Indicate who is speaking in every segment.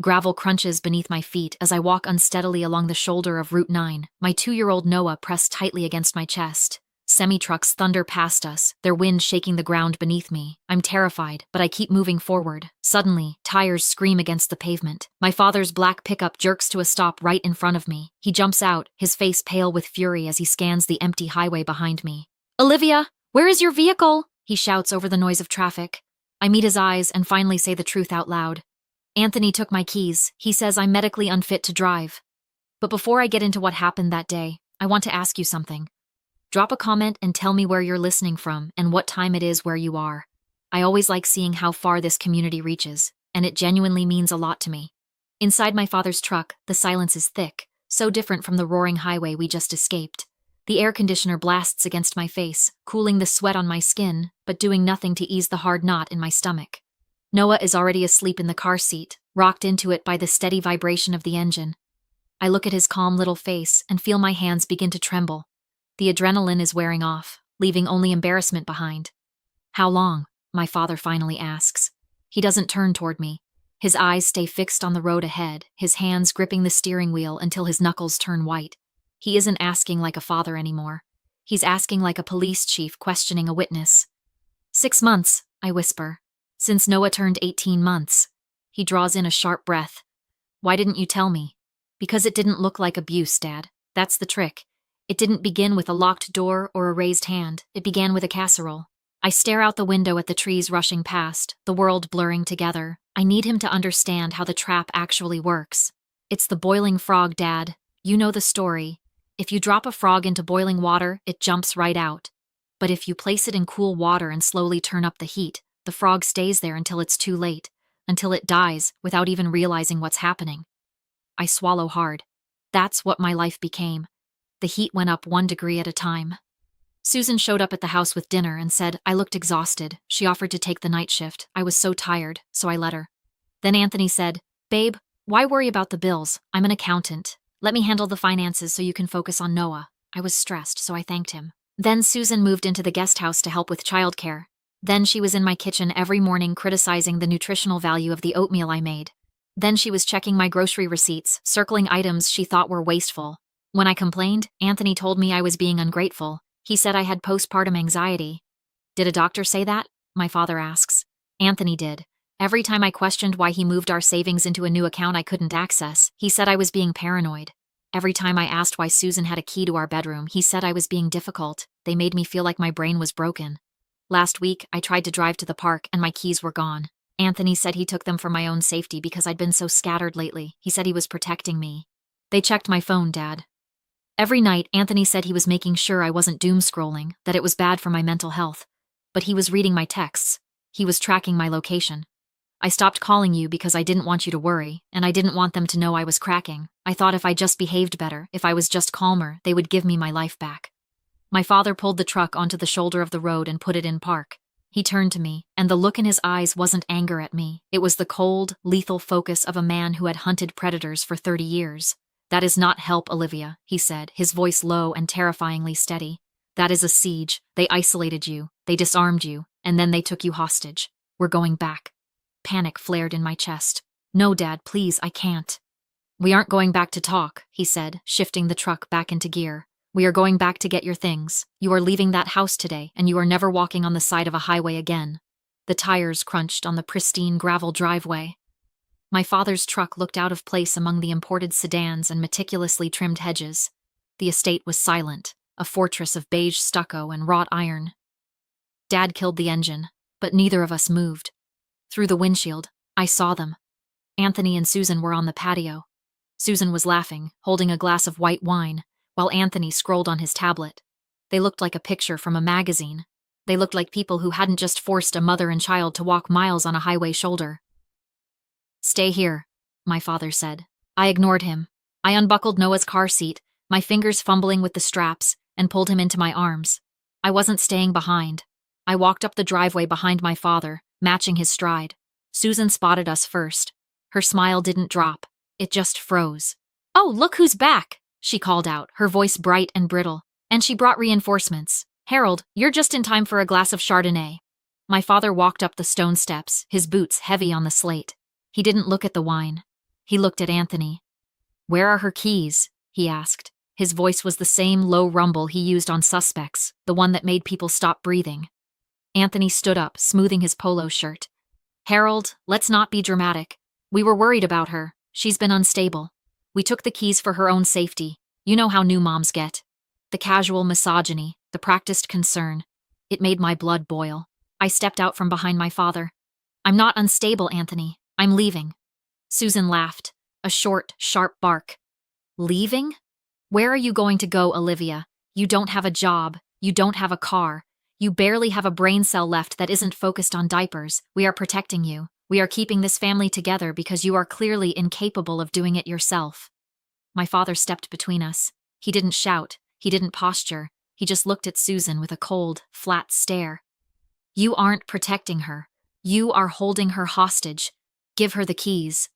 Speaker 1: Gravel crunches beneath my feet as I walk unsteadily along the shoulder of Route 9, my 2-year-old Noah pressed tightly against my chest. Semi-trucks thunder past us, their wind shaking the ground beneath me. I'm terrified, but I keep moving forward. Suddenly, tires scream against the pavement. My father's black pickup jerks to a stop right in front of me. He jumps out, his face pale with fury as he scans the empty highway behind me. "Olivia, where is your vehicle?" he shouts over the noise of traffic. I meet his eyes and finally say the truth out loud. "Anthony took my keys. He says I'm medically unfit to drive." But before I get into what happened that day, I want to ask you something. Drop a comment and tell me where you're listening from and what time it is where you are. I always like seeing how far this community reaches, and it genuinely means a lot to me. Inside my father's truck, the silence is thick, so different from the roaring highway we just escaped. The air conditioner blasts against my face, cooling the sweat on my skin, but doing nothing to ease the hard knot in my stomach. Noah is already asleep in the car seat, rocked into it by the steady vibration of the engine. I look at his calm little face and feel my hands begin to tremble. The adrenaline is wearing off, leaving only embarrassment behind. "How long?" my father finally asks. He doesn't turn toward me. His eyes stay fixed on the road ahead, his hands gripping the steering wheel until his knuckles turn white. He isn't asking like a father anymore. He's asking like a police chief questioning a witness. 6 months, I whisper. "Since Noah turned 18 months. He draws in a sharp breath. "Why didn't you tell me?" "Because it didn't look like abuse, Dad. That's the trick. It didn't begin with a locked door or a raised hand. It began with a casserole." I stare out the window at the trees rushing past, the world blurring together. I need him to understand how the trap actually works. "It's the boiling frog, Dad. You know the story. If you drop a frog into boiling water, it jumps right out. But if you place it in cool water and slowly turn up the heat, the frog stays there until it's too late, until it dies without even realizing what's happening." I swallow hard. That's what my life became. The heat went up 1 degree at a time. Susan showed up at the house with dinner and said I looked exhausted. She offered to take the night shift. I was so tired, so I let her. Then Anthony said, "Babe, why worry about the bills? I'm an accountant. Let me handle the finances so you can focus on Noah." I was stressed, so I thanked him. Then Susan moved into the guest house to help with childcare. Then she was in my kitchen every morning criticizing the nutritional value of the oatmeal I made. Then she was checking my grocery receipts, circling items she thought were wasteful. When I complained, Anthony told me I was being ungrateful. He said I had postpartum anxiety. "Did a doctor say that?" my father asks. Anthony did. Every time I questioned why he moved our savings into a new account I couldn't access, he said I was being paranoid. Every time I asked why Susan had a key to our bedroom, he said I was being difficult. They made me feel like my brain was broken. Last week, I tried to drive to the park and my keys were gone. Anthony said he took them for my own safety because I'd been so scattered lately. He said he was protecting me. They checked my phone, Dad. Every night, Anthony said he was making sure I wasn't doom scrolling, that it was bad for my mental health. But he was reading my texts. He was tracking my location. "I stopped calling you because I didn't want you to worry, and I didn't want them to know I was cracking. I thought if I just behaved better, if I was just calmer, they would give me my life back." My father pulled the truck onto the shoulder of the road and put it in park. He turned to me, and the look in his eyes wasn't anger at me. It was the cold, lethal focus of a man who had hunted predators for 30 years. "That is not help, Olivia," he said, his voice low and terrifyingly steady. "That is a siege. They isolated you, they disarmed you, and then they took you hostage. We're going back." Panic flared in my chest. "No, Dad, please, I can't." "We aren't going back to talk," he said, shifting the truck back into gear. "We are going back to get your things. You are leaving that house today, and you are never walking on the side of a highway again." The tires crunched on the pristine gravel driveway. My father's truck looked out of place among the imported sedans and meticulously trimmed hedges. The estate was silent, a fortress of beige stucco and wrought iron. Dad killed the engine, but neither of us moved. Through the windshield, I saw them. Anthony and Susan were on the patio. Susan was laughing, holding a glass of white wine, while Anthony scrolled on his tablet. They looked like a picture from a magazine. They looked like people who hadn't just forced a mother and child to walk miles on a highway shoulder. "Stay here," my father said. I ignored him. I unbuckled Noah's car seat, my fingers fumbling with the straps, and pulled him into my arms. I wasn't staying behind. I walked up the driveway behind my father, matching his stride. Susan spotted us first. Her smile didn't drop. It just froze. "Oh, look who's back," she called out, her voice bright and brittle. "And she brought reinforcements. Harold, you're just in time for a glass of Chardonnay." My father walked up the stone steps, his boots heavy on the slate. He didn't look at the wine. He looked at Anthony. "Where are her keys?" he asked. His voice was the same low rumble he used on suspects, the one that made people stop breathing. Anthony stood up, smoothing his polo shirt. "Harold, let's not be dramatic. We were worried about her. She's been unstable. We took the keys for her own safety. You know how new moms get. The casual misogyny, the practiced concern. It made my blood boil. I stepped out from behind my father. I'm not unstable, Anthony. I'm leaving." Susan laughed, a short, sharp bark. "Leaving? Where are you going to go, Olivia? You don't have a job. You don't have a car. You barely have a brain cell left that isn't focused on diapers. We are protecting you. We are keeping this family together because you are clearly incapable of doing it yourself." My father stepped between us. He didn't shout. He didn't posture. He just looked at Susan with a cold, flat stare. "You aren't protecting her. You are holding her hostage. Give her the keys."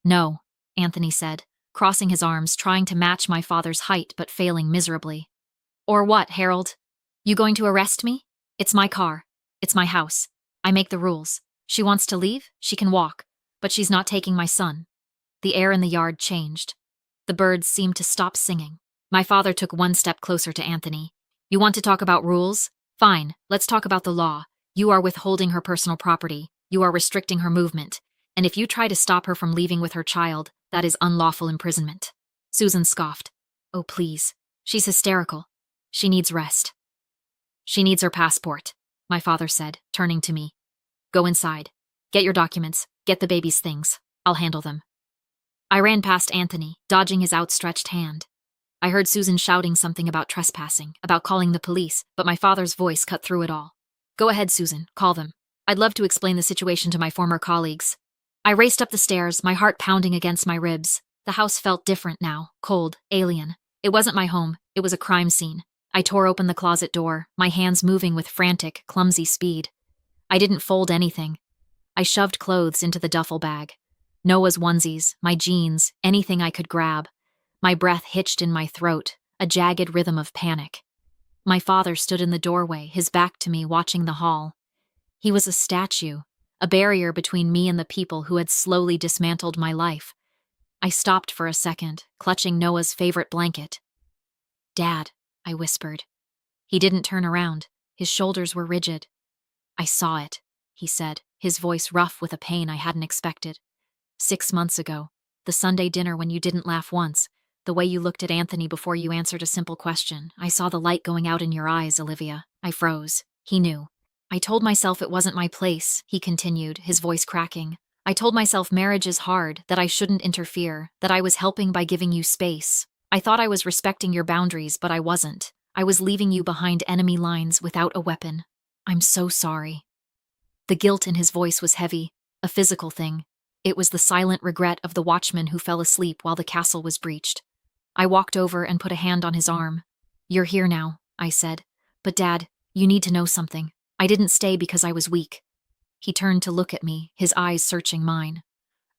Speaker 1: "No," Anthony said, crossing his arms, trying to match my father's height but failing miserably. "Or what, Harold? You going to arrest me? It's my car. It's my house. I make the rules. She wants to leave? She can walk. But she's not taking my son." The air in the yard changed. The birds seemed to stop singing. My father took one step closer to Anthony. "You want to talk about rules? Fine, let's talk about the law. You are withholding her personal property. You are restricting her movement. And if you try to stop her from leaving with her child, that is unlawful imprisonment." Susan scoffed. "Oh, please. She's hysterical. She needs rest." "She needs her passport," my father said, turning to me. "Go inside. Get your documents. Get the baby's things. I'll handle them." I ran past Anthony, dodging his outstretched hand. I heard Susan shouting something about trespassing, about calling the police, but my father's voice cut through it all. "Go ahead, Susan. Call them. I'd love to explain the situation to my former colleagues." I raced up the stairs, my heart pounding against my ribs. The house felt different now, cold, alien. It wasn't my home. It was a crime scene. I tore open the closet door, my hands moving with frantic, clumsy speed. I didn't fold anything. I shoved clothes into the duffel bag. Noah's onesies, my jeans, anything I could grab. My breath hitched in my throat, a jagged rhythm of panic. My father stood in the doorway, his back to me, watching the hall. He was a statue, a barrier between me and the people who had slowly dismantled my life. I stopped for a second, clutching Noah's favorite blanket. "Dad," I whispered. He didn't turn around. His shoulders were rigid. "I saw it," he said, his voice rough with a pain I hadn't expected. 6 months ago, the Sunday dinner when you didn't laugh once, the way you looked at Anthony before you answered a simple question. I saw the light going out in your eyes, Olivia." I froze. He knew. "I told myself it wasn't my place," he continued, his voice cracking. "I told myself marriage is hard, that I shouldn't interfere, that I was helping by giving you space. I thought I was respecting your boundaries, but I wasn't. I was leaving you behind enemy lines without a weapon. I'm so sorry." The guilt in his voice was heavy, a physical thing. It was the silent regret of the watchman who fell asleep while the castle was breached. I walked over and put a hand on his arm. "You're here now," I said. "But Dad, you need to know something. I didn't stay because I was weak." He turned to look at me, his eyes searching mine.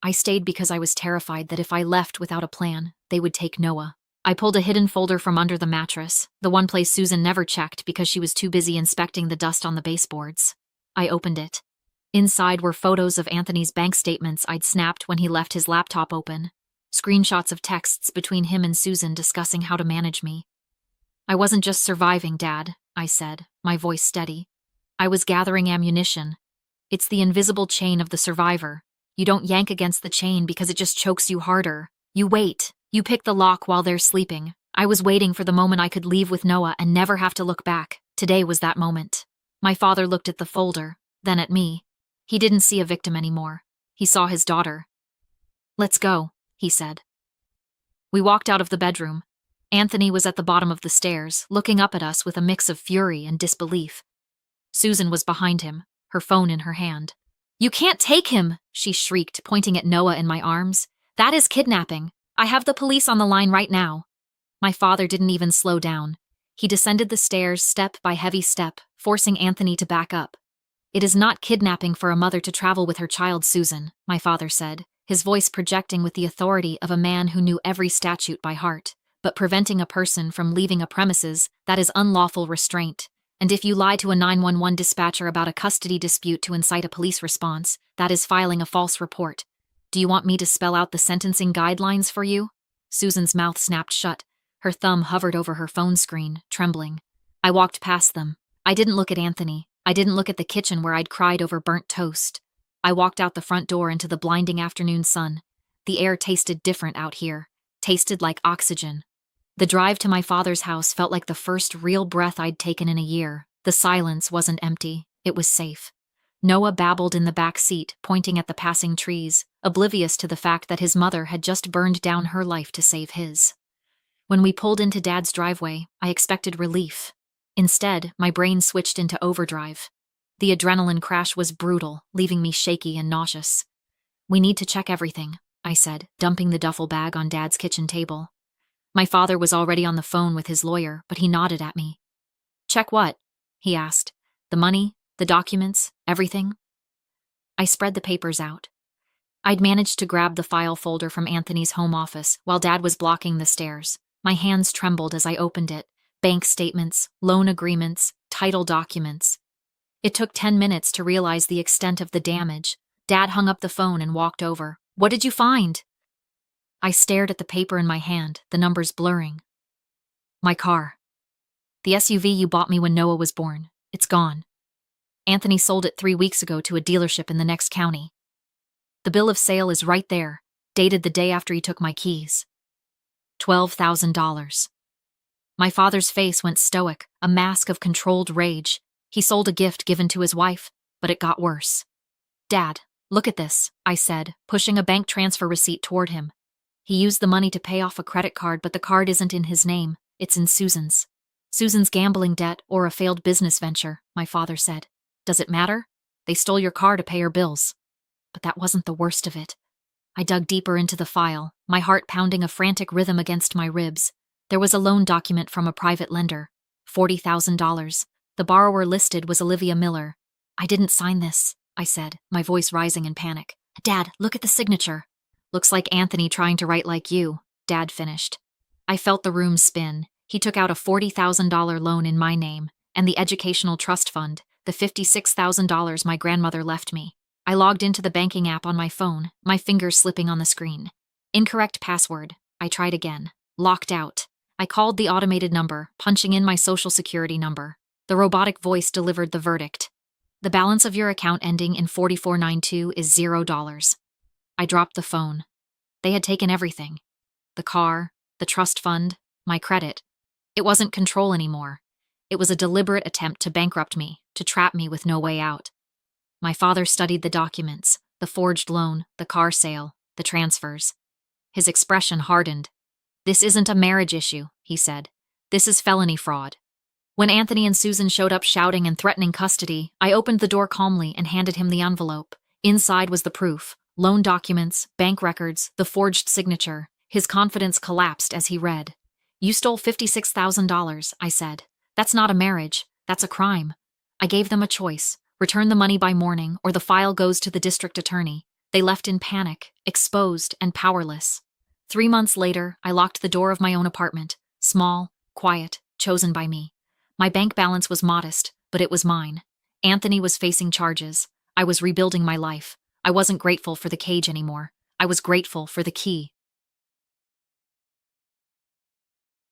Speaker 1: "I stayed because I was terrified that if I left without a plan, they would take Noah." I pulled a hidden folder from under the mattress, the one place Susan never checked because she was too busy inspecting the dust on the baseboards. I opened it. Inside were photos of Anthony's bank statements I'd snapped when he left his laptop open. Screenshots of texts between him and Susan discussing how to manage me. "I wasn't just surviving, Dad," I said, my voice steady. "I was gathering ammunition. It's the invisible chain of the survivor. You don't yank against the chain because it just chokes you harder. You wait. You pick the lock while they're sleeping. I was waiting for the moment I could leave with Noah and never have to look back. Today was that moment." My father looked at the folder, then at me. He didn't see a victim anymore. He saw his daughter. "Let's go," he said. We walked out of the bedroom. Anthony was at the bottom of the stairs, looking up at us with a mix of fury and disbelief. Susan was behind him, her phone in her hand. "You can't take him," she shrieked, pointing at Noah in my arms. "That is kidnapping. I have the police on the line right now." My father didn't even slow down. He descended the stairs step by heavy step, forcing Anthony to back up. "It is not kidnapping for a mother to travel with her child, Susan," my father said, his voice projecting with the authority of a man who knew every statute by heart. "But preventing a person from leaving a premises, that is unlawful restraint. And if you lie to a 911 dispatcher about a custody dispute to incite a police response, that is filing a false report. Do you want me to spell out the sentencing guidelines for you? Susan's mouth snapped shut. Her thumb hovered over her phone screen, trembling. I walked past them. I didn't look at Anthony. I didn't look at the kitchen where I'd cried over burnt toast. I walked out the front door into the blinding afternoon sun. The air tasted different out here, tasted like oxygen. The drive to my father's house felt like the first real breath I'd taken in a year. The silence wasn't empty, it was safe. Noah babbled in the back seat, pointing at the passing trees, oblivious to the fact that his mother had just burned down her life to save his. When we pulled into Dad's driveway, I expected relief. Instead, my brain switched into overdrive. The adrenaline crash was brutal, leaving me shaky and nauseous. We need to check everything, I said, dumping the duffel bag on Dad's kitchen table. My father was already on the phone with his lawyer, but he nodded at me. Check what? He asked. The money, the documents, everything? I spread the papers out. I'd managed to grab the file folder from Anthony's home office while Dad was blocking the stairs. My hands trembled as I opened it. Bank statements, loan agreements, title documents. It took 10 minutes to realize the extent of the damage. Dad hung up the phone and walked over. What did you find? I stared at the paper in my hand, the numbers blurring. My car. The SUV you bought me when Noah was born. It's gone. Anthony sold it 3 weeks ago to a dealership in the next county. The bill of sale is right there, dated the day after he took my keys. $12,000. My father's face went stoic, a mask of controlled rage. He sold a gift given to his wife, but it got worse. Dad, look at this, I said, pushing a bank transfer receipt toward him. He used the money to pay off a credit card, but the card isn't in his name, it's in Susan's. Susan's gambling debt or a failed business venture, my father said. Does it matter? They stole your car to pay her bills. But that wasn't the worst of it. I dug deeper into the file, my heart pounding a frantic rhythm against my ribs. There was a loan document from a private lender. $40,000. The borrower listed was Olivia Miller. I didn't sign this, I said, my voice rising in panic. Dad, look at the signature. Looks like Anthony trying to write like you, Dad finished. I felt the room spin. He took out a $40,000 loan in my name, and the educational trust fund, the $56,000 my grandmother left me. I logged into the banking app on my phone, my fingers slipping on the screen. Incorrect password. I tried again. Locked out. I called the automated number, punching in my social security number. The robotic voice delivered the verdict. The balance of your account ending in 4492 is $0. I dropped the phone. They had taken everything. The car, the trust fund, my credit. It wasn't control anymore. It was a deliberate attempt to bankrupt me, to trap me with no way out. My father studied the documents, the forged loan, the car sale, the transfers. His expression hardened. This isn't a marriage issue, he said. This is felony fraud. When Anthony and Susan showed up shouting and threatening custody, I opened the door calmly and handed him the envelope. Inside was the proof. Loan documents, bank records, the forged signature. His confidence collapsed as he read. You stole $56,000, I said. That's not a marriage. That's a crime. I gave them a choice. Return the money by morning, or the file goes to the district attorney. They left in panic, exposed and powerless. 3 months later, I locked the door of my own apartment. Small, quiet, chosen by me. My bank balance was modest, but it was mine. Anthony was facing charges. I was rebuilding my life. I wasn't grateful for the cage anymore. I was grateful for the key.